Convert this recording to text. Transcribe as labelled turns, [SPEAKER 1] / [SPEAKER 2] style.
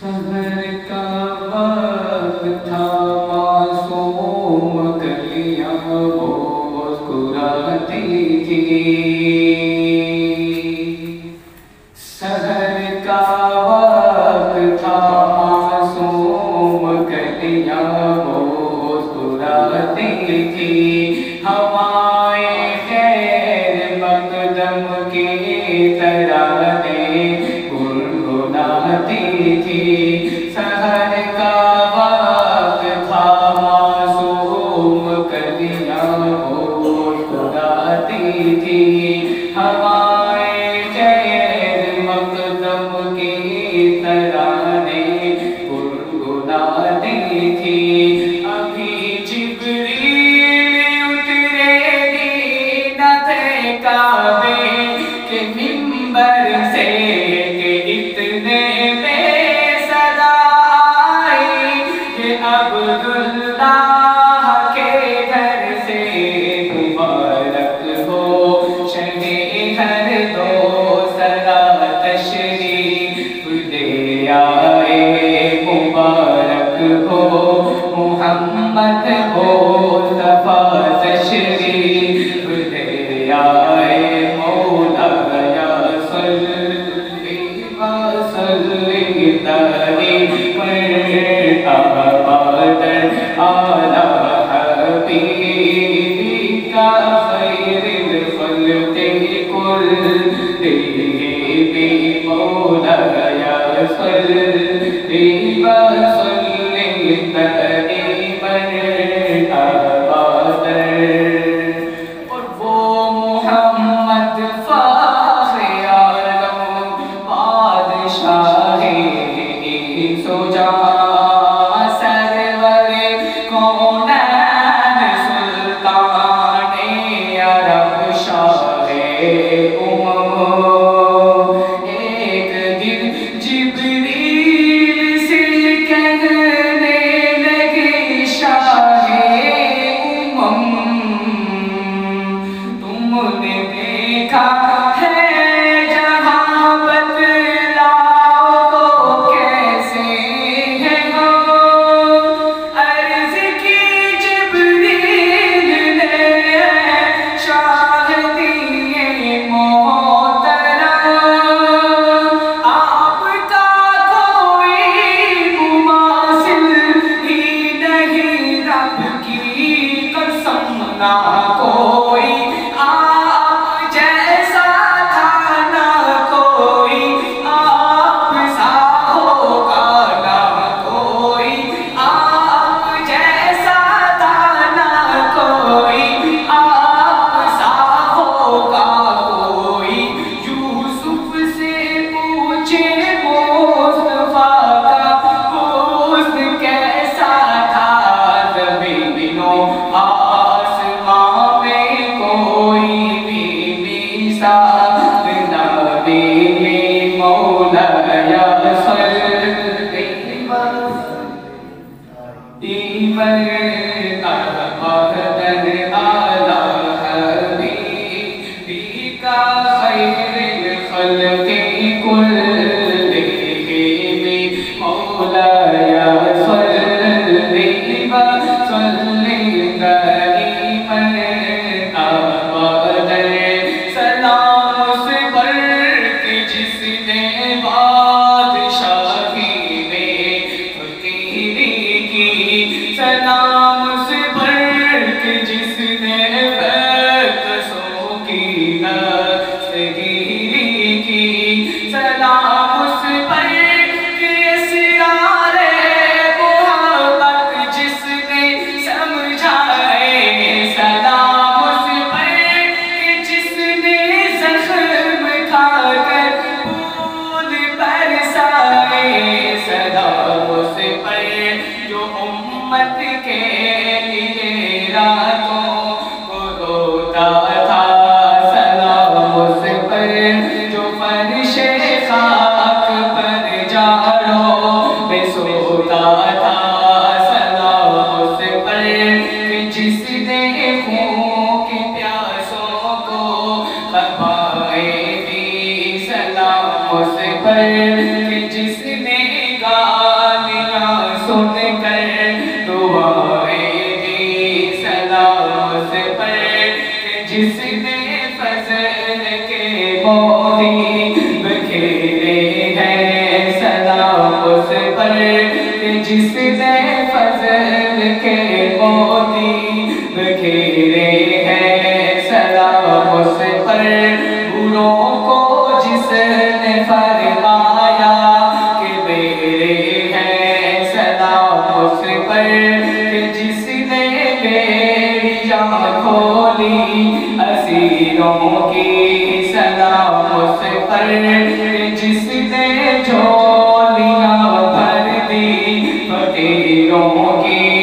[SPEAKER 1] सहर का वक्त था, मासूम कलियां मुस्कुराती थी। सहर का वक्त था, मासूम कलियां मुस्कुराती थी। हवाएं खैर मकदम की तराने गुनगुनाती थी। सहर का वक्त था, मासूम कलियां मुस्कुराती थी। हवाएं खैर मकदम की तराने गुनगुनाती थी। अभी जिब्रील उतरे न थे काबे के मिंबर से कि इतने अब्दुल्लाह के घर से मुबारक हो शहे हर दो सरा तशरीफ ले आए। मुबारक हो मोहम्मद हो सफा तशरीफ ले आए। मौला या सल्ली व सल्लिम दाइमन आला हबीबिका खैरिल खल्क़ि कुल्लिहिम। मौला या सल्ली व सल्लिम दाइमन अबदन। और वो मोहम्मद फ़ाख़्रे आलम बादशाहे सो जहां उम्मत के लिए रातों रोता था सलाम उस पर कि जिसने खून के प्यासों को खपाए दी। सलाम उस पर कि जिसने गालियाँ सुनकर दुआएं दी। सलाम उस पर कि जिसने फजल के मोती बखेरे हैं। सलाम उस पर कि जिसने फजल के मोती बखेरे हैं। सलाम उस पर बुरों को जिसने फरमाया कि मेरे हैं। सलाम उस पर कि जिसने मेरी जान खोली असीरों की। सलाम उस पर कि जिसने झोलियां भर दी फकीरों की।